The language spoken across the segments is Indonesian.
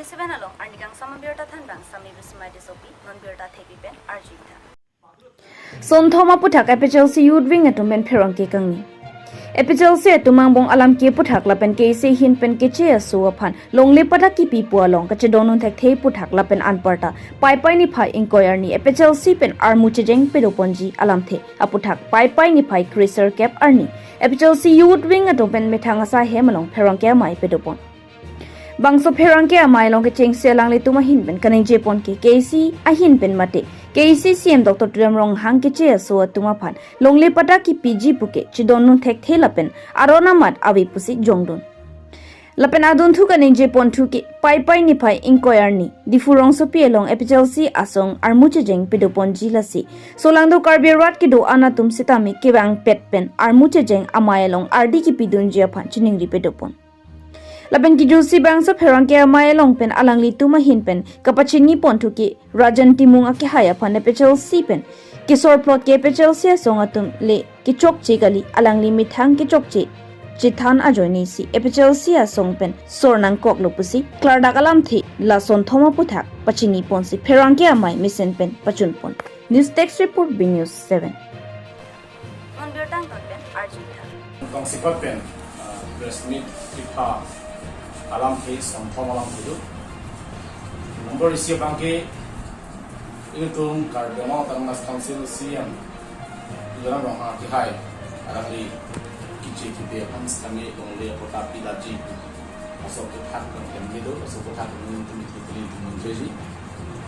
27 along arnikang samabirta thanbang sami bismai disopi non birta thepi pen arjita Sonthoma puthak epichelsi yudwing atumen pherangke kangni epichelsi tumang bong alam ke puthak lapen ke se hin pen ke che asu aphan longle pada ki pi pu along ka chedonun thek thei puthak lapen anparta pai pai ni phai inquiry ni epichelsi pen armu chejeng pedoponji alam the aputhak pai pai ni phai crisor cap arni epichelsi yudwing atumen methanga sa hemalong pherangke mai pedopon bangso pherangke amai long ke chengse lang le tuma hin pen kaning je pon ke kc ahin pen mate kc cm dr tudamrong hang ke che so tuma phan longle pata ki pg puke chidonu thek thela pen arona mat awi pusi jongdun lapen adun thu kaning je pon thu ke pai pai ni phai inquiry ni difurong so pi long epichelsi asong armuche jeng pedopon jilasi solangdo karbirat ki do ana tum sitami ke bang pet pen armuche jeng amai long rd ki pidun je phan chining ri pedopon laben ki jusi bangsa pherangke amai long pen alangli tuma hin pen kapachini pontu ki rajan timung ake haya phane pechel si pen kisor plot ke pechel se songa tum le ki chok che gali alangli mithang ki chok che chithan ajoni si epechel si asong pen sornang kok lopusi klardak alam thi la son thoma puthak pachini ponsi pherangke amai misen pen pachun pon news text report b news 7 non birta pen arjita tong sikot pen press meet kipa alam case on thom alam hidu number isi bangke itum kardema tanmas council cm ilang rong ki hai alang li kiche ki be hans kami dongle kota pilaji asok ke thak kan kemido asok ke thak ni tumi tikli munjeji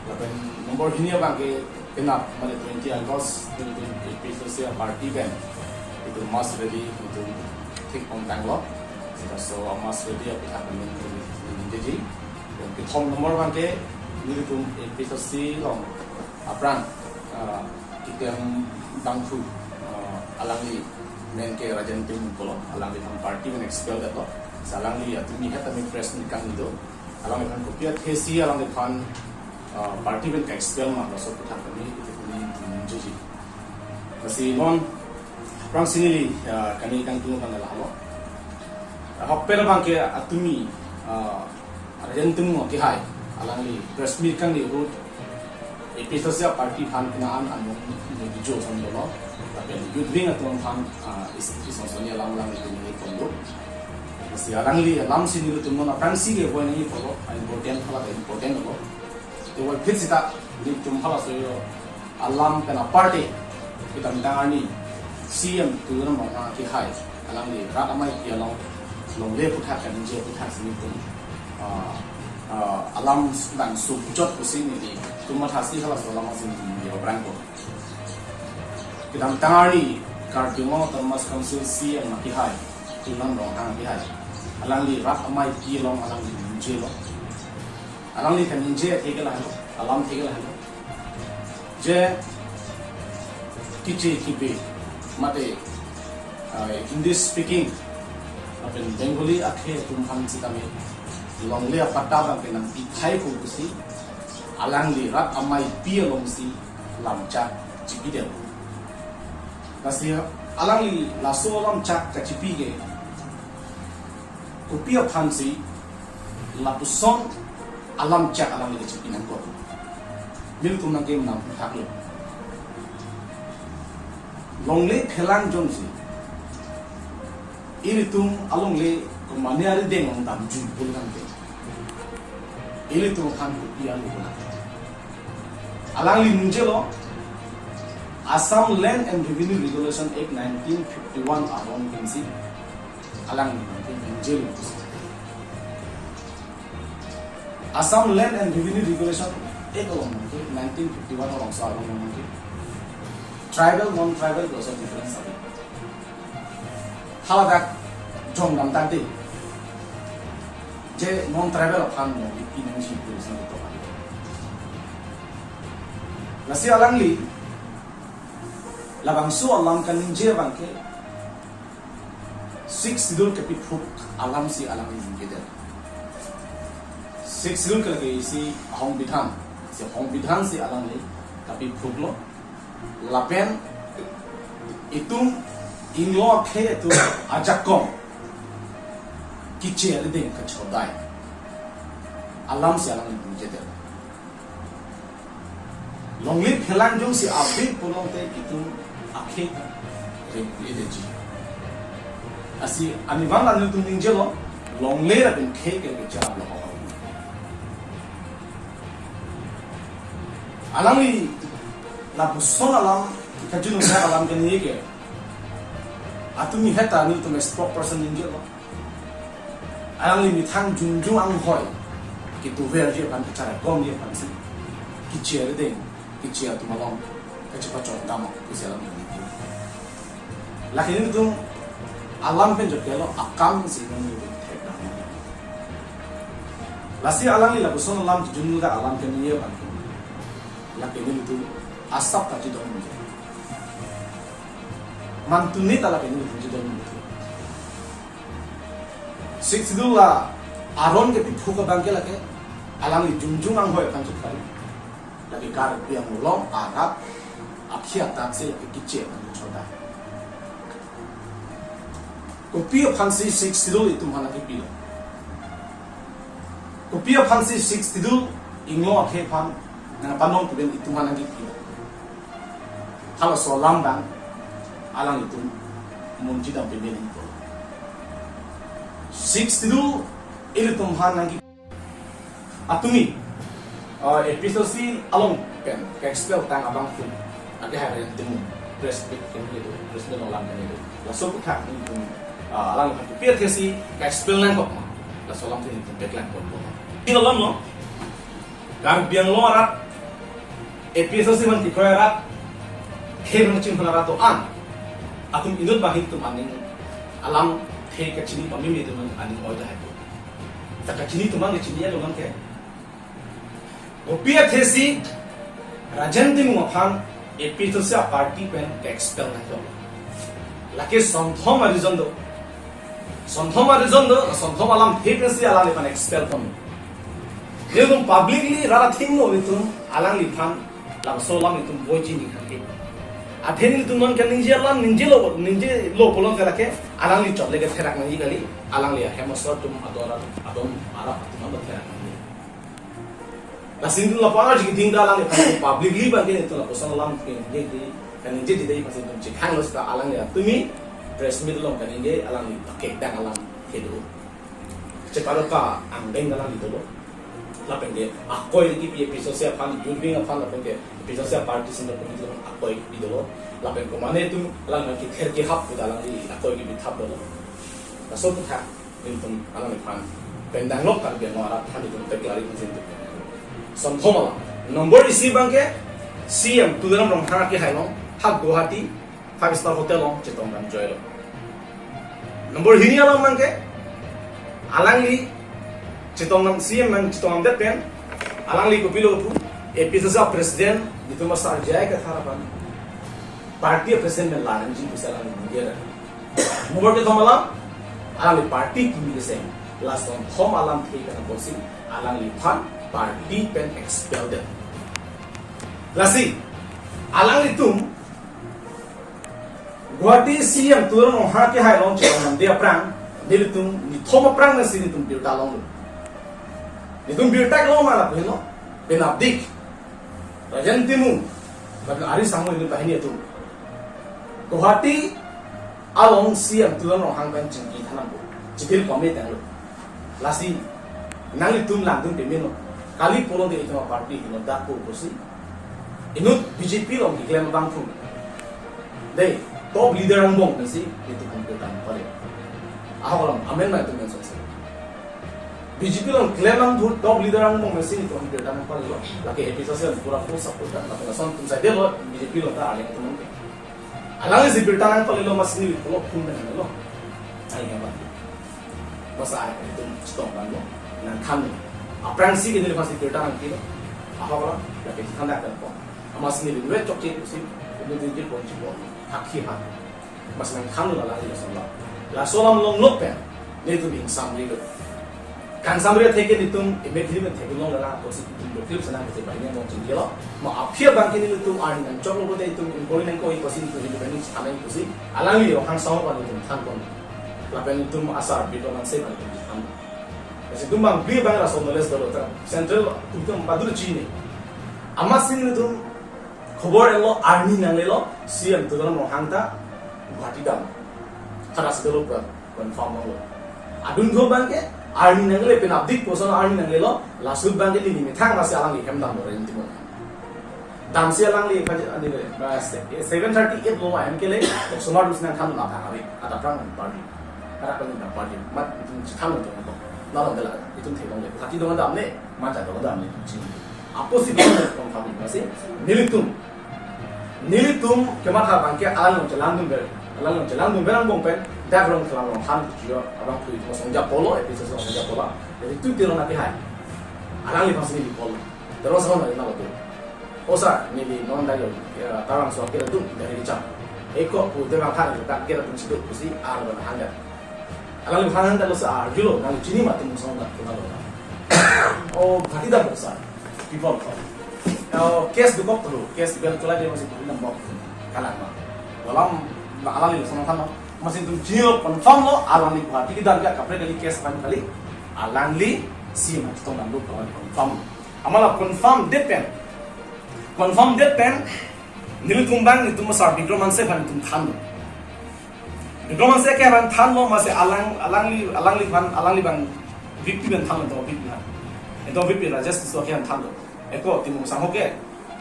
lapen number hinia bangke kenap male 20 august 2020 se party ben itu mas ready itu tik on tanglo so mas ready api happen jadi dan kita nomor bangke ni itu episode si long apran kita yang bangku alangi main ke rajan tim polo alangi ham party men expel dato salangi atu mi hata mi press ni kang itu alangi kan kopiat hesi alangi kan party men expel ma so kita kami itu ni jadi masih non prang sini kami kang tunggu kan lama hoppel bangke atumi rajantung ki hai alangi press meet kan ni root episode sia party phan kinaan anong ni jo son lo tapi yudwing atong phan is sonia lang lang ni kondo si alangi lam sini lu tumno na pransi ge boy ni follow important lo to wal pitsita ni tum hala so yo alam kana party kita mendangani cm tu na ma ki hai alangi ratamai ki along longle puthak kan je puthak sini tum alam dan subjot kusini di tuma thasi khala solama sini di branko kita tangari kardimo tamas council c ang makihai tulang rong ang makihai alang li rak amai ki long alang li je lo alang li kan je thegala alam thegala je kiche kibe mate English speaking apen Bengali akhe tumham sitame longle patta bang kenang ithai ko kusi alang li rat amai pia long si lamcha chipide kasia alang li laso lamcha ka chipige ko pia phansi lapuson alam cha alang li chipinan ko mil tum nang game nam thaklo longle phelang jongsi ini tum along le ko maniari deng on tam ju bulan de ini tum kan ko pian bulan alang li munjelo Assam Land and Revenue Regulation Act 1951 along kinsi alang li munjelo Assam Land and Revenue Regulation Act along 1951 along sa along tribal non-tribal also difference abi haladak jong dam tante je non tribal phan no inang ji ko sa to lasi alang li labang su alam kan je bangke 6 sidul kapi phuk alam si alam ni ke der 6 sidul ka ke si hong bidhan si alam li kapi phuk lo lapen itung inglo khe tu ajakkom kiche ale deng ka chodai alam si alang itu jadi longlip helan jung si abid pulong te itu akhir energy asi anivan lan itu ninjelo longlip akan cake ke jam lo alang ni la buson alam kajun sa alam ke ni ke atumi heta ni to spokesperson ninjelo alang ni thang junjung ang hoy kitu ver je kan cara gom dia kan si kicir ding kicir tu malong kecepat cong damo kisi alam ni lakin itu alam pen joke lo akam si kan ni tek damo lasi alang ni la buson alam junjung da alam ke ni kan lakin itu asap ka jidon ni mantuni tala ke ni jidon ni Sidula aron ke pipu ka bangke lake alang li junjung ang hoy kan kali lagi kar piang ulong arab akhia tak se lagi kice kan choda kopi phansi 6 sidul itu mana ke pilo kopi phansi 6 sidul inglo akhe phan na panong ku ben itu mana ke pilo kalau solam bang alang itu munji dam pemeni itu 6 itu ini tumhan lagi atumi episode si along pen expel tang abang pun ada hari yang temu respect itu respect orang kan itu langsung kita itu alang kan pilih si expel nang kok langsung langsung itu backline kok ini alam lo kan biang lo arat episode si man kikoyarat khem macam mana rato an atum indut bahit tu maning alam he kacini pamimi itu man aning oida hai tak kacini tu man kacini ya lo man ke opia thesi rajanti mu aphan episode se party pen expel na ko lake sonthom arizon do sonthom alam he pen se alang pan expel kom ye tum publicly rara thing no itu alang li phan lam so lam itu boji ni khake atheni tu non kan ninje lo polon kala ke alang li chotle ke therak ngi kali alang li hemosor tum adora adom ara tum ba therak ngi la sindu la pana ji ding da alang li publicly ba ke tu la posan lam ke ye ke kan ninje di dei pasin tum chi khang los ka alang li tumi press meet lo kan ninje alang li ke dang alang ke do che paro ka ang deng alang li do la pende akoi ki episode se aphan yudbing aphan la pende episode se party sinda ko ni akoi idolo la pen ko mane tu lang ki kher ki hap ku dalang ni akoi ki bithap do la so ta in tum alang ni phan pendang lok kan be no ara phan itu te klari kun sindu som thoma number isi bangke cm tu dalam rong ha ki hailong hak guwahati 5-star hotel long chetong ram joy lo number hini alang bangke alang li citong nam CM man citong am pen alang li ko pilo pu episode sa president itu masa jaya ka harapan party president men lanan ji bisa alang ngera number ke thomala alang li party ki mi se last on thom alam thi ka bosi alang li phan party pen expelled lasi alang li tum Guwahati CM turun ha ke hai long citong nam dia prang dilitum ni thoma prang na sini tum biuta long itu biutak lo mana peno benabdik rajantimu bahkan ari sango ini bahini itu Guwahati along siam tuan orang hangkan cengki tanam bu jikil pamit yang lo lasi nang itu landung pemeno kali polong di itu party ini dak pun kursi inut BJP lo diklaim bang pun deh top leader ang bong nasi itu komputer pare aholam amendment itu mensos BJP lang claim ang top leader ang mong mesin itu ang kita ng palo laki episode sa pura full support dan laki nasan tum sa delo BJP lang ta aling tum ke alang si bertan ang palo mas ni ko pun dan lo ay nga ba basta ay itu stop dan lo nang kan aprang si ke pasti bertan ang kilo ahola laki khanda kan ko mas ni we chok che si ko din je ko chi ko hakhi ha mas nang kan lo la la solam long lok pe ne tu bing sam ni kan samria theke nitum emethili men theke long la ko si tum lotil sana ke bai ne mo chin gelo mo aphia bangke ni tum ar nan chok lo de tum goli nan ko i kosin ko ni bani sana ko si alangi yo kan saw pa tum than kon la ben tum asar bi to man se ban tum tham Kasi dumbang bli bang raso knowledge dalo ta central tutum padur chini ama sin tum khobor elo army nang lelo CM tu dalo hangta Guwahati dam kharas dalo confirm lo adun go bang ke army nang le pen update poson army nang lelo lasut bang ke ni mithang masi alang li hem dam lo ren timo dam si alang li pa ani le 738 lo am ke le smart usna kham na ta ari ata prang party kara pa ni party mat kham lo 나도 내가 이좀 대동네 같이 동안 다음에 맞아 동안 다음에 아포시 동네 동파비 맞지 nilitum kematha bangke alang jalan berang bongpen dagrong kelang han jiyo abang tu itu sonja polo episode sonja polo jadi tu tiro nanti hai alang li pasini di polo terus sama na lo tu osa ni di non dari tarang so kira tu dari dicam eko pu de makan tak kira tu situ kusi ala ban handa alang hanan dalo sa arjulo nang chini mati musong da kuna lo o bhati da bosa people ko case du kok tu case bel tola de masih tu nambok kalang ma dalam alang li sama sama masih tu jio confirm lo alang li bhati dan ga kapre kali case ban kali alang li si ma tu nang lu confirm amala confirm depend nilitum bang itu masar bigroman se ban tum than Diploma se ke ban than lo masih alang li ban VIP ban than lo VIP na itu VIP la just so ke than lo eko timung sang ho ke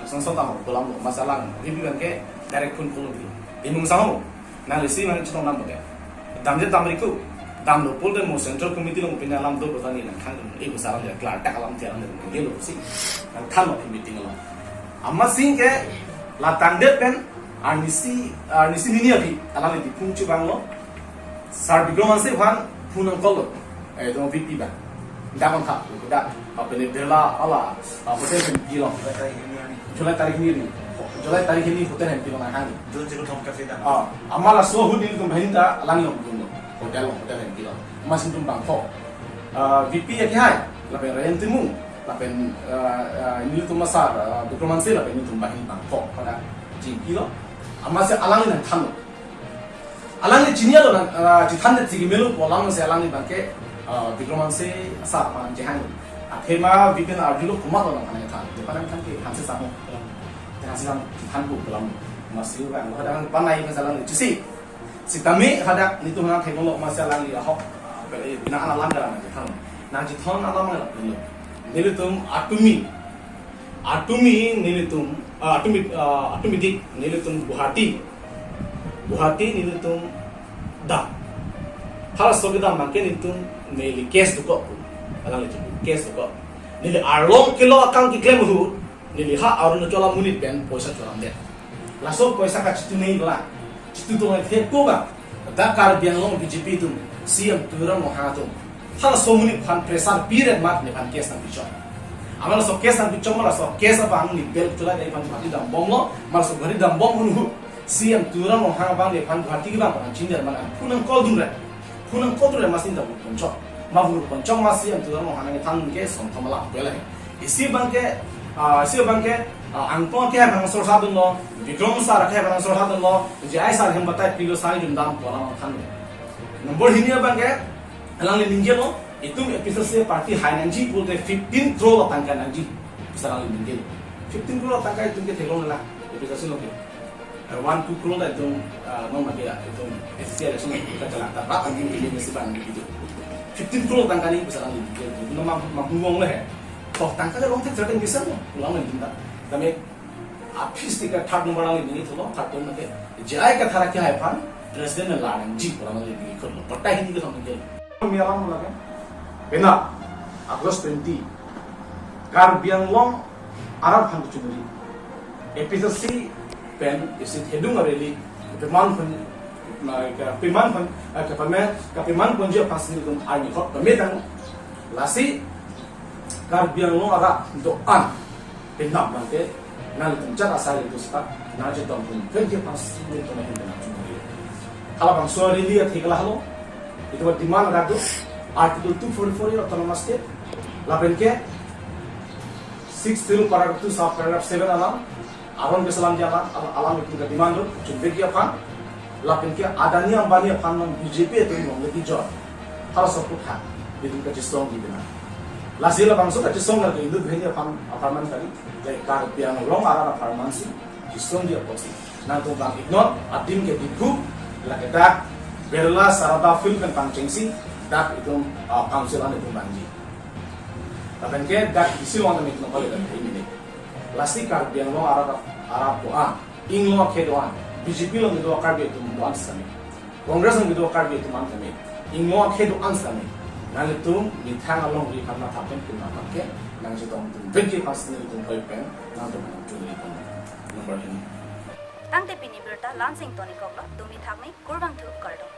sang so ta ho kolam lo masalang VIP ban ke direct pun pun di timung sang ho na le si man chong nam ke dam je dam riku dam lo pol de mo central committee lo pin alam do ko ni na khang e ko sarang ya klar tak alam te alam de lo si na than lo meeting lo amma sing ke la tande pen Arnisi nini abi alam di puncu banglo sar bigroman se van punang kolo dong VP bang daman kha da apne dela ala hotel pilo Julai tarik ini hotel pilo na hani Jun jiko thom ka fida amala so hudin tum bhinda alang yom dum hotel pilo masin tum bang tho VP ya ki hai la pe ren timu la pen ini tum masar bigroman se la pen tum bahin bang tho pada ji kilo amasih alang ni thano alang ni jinia lo na jithan de jigi melu polang se alang ni bangke bigroman se asa pan jehan athema bikin arjulo kuma lo na kana than de parang kan ke hanse samo hanse sam jithan bu polang masih bang hadang panai ke salang ni jisi si tami hadak ni tu na themo lo masih alang ni hok bina alang dara na jithan na jithon alang ma lo nilitum atumi nilitum dik nilitum Guwahati nilitum da hala sogida make nilitum nili case duko alang itu case duko nili arlong kilo account ki claim hu nili ha arun chola munit ben poisa cholam de laso poisa ka chitu nei la chitu to nei the ko ba da kar biang long BJP tum CM turam mo ha tum hala so munit phan pressure period mat ne phan case na bicho amala so case ang bichong mala so case apa ang ni bel tula dai pan bhati dam bom lo mala so bhari dam bom hunu CM tura mo hang bang le pan bhati ki bang pan chinjar man punang kol dum re masin da poncho ma buru poncho ma CM tura mo hang thang ke som thamala bela isi bang ke ang to ke bang so sa dun lo vikram sar ke bang so sa dun lo je ai sar hem batai pilo sai dun dam pola ma thang nomor hinia bang ke alang le ninje lo itu episode se party Hainanji bolte 15 crore tangka nanji sarang mingil 15 crore tangka itu ke thelo la episode lo ke 1-2 crore itu no mage itu FCL so ka chala ta ba angin ke ni siban gitu 15 crore tangka ni sarang mingil itu ma ngong le to tangka le long tek certain bisa no ulang ni tinda tame apis tika third number lang ni tholo third number ke jai ka thara ke hai pan president la nanji ulang ni ko patta hindi ko samjhe mi alam lage Bena, August 20, Kar Biang Long, Arab Hang Chumuri, episode C, Pen, is it Hedung Areli, Kapiman Punja Pasin Army Hot, Pemetang, Lasi, Kar Biang Long Arab, Doan, Penam Bante, Nalitum Jara Sari to start, Najatom, 20 Pasin to Chumuri. Halabang Sorili at Higalahalo, it was demand Radu. Article 244 of Autonomous State, Lapenke 6 paragraph 2 sub paragraph 7 alam, Aron Besalam Jala alam itu ke demand Jumbeki apa? Lapenke Adani Ambani apa BJP itu yang lebih jauh. Kalau sebut hak, itu ke Jistong di mana. Lasi lah bangsa ke Jistong lagi itu begini apartemen tadi, like kar piang long arah apartemen sih, Jistong dia pasti. Nanti bang ignore, adim ke diku, lagi dak, berla sarada fil kan pangcengsi, dak itu kaunsilan itu banji. Tapi ke dak isi orang itu nak boleh ini. Lasi kar piang long arah doa, inglo ke doa, BJP long itu kar dia itu doa sami, Kongres long itu kar dia itu man kami, inglo ke doa sami. Nang itu mitang along di karena tapen kita pakai nang itu dong bagi pasti itu paypen nang itu jual itu nomor ini. Tang te pini berta lansing toni kokla dumi thakni kurbang thu kardo.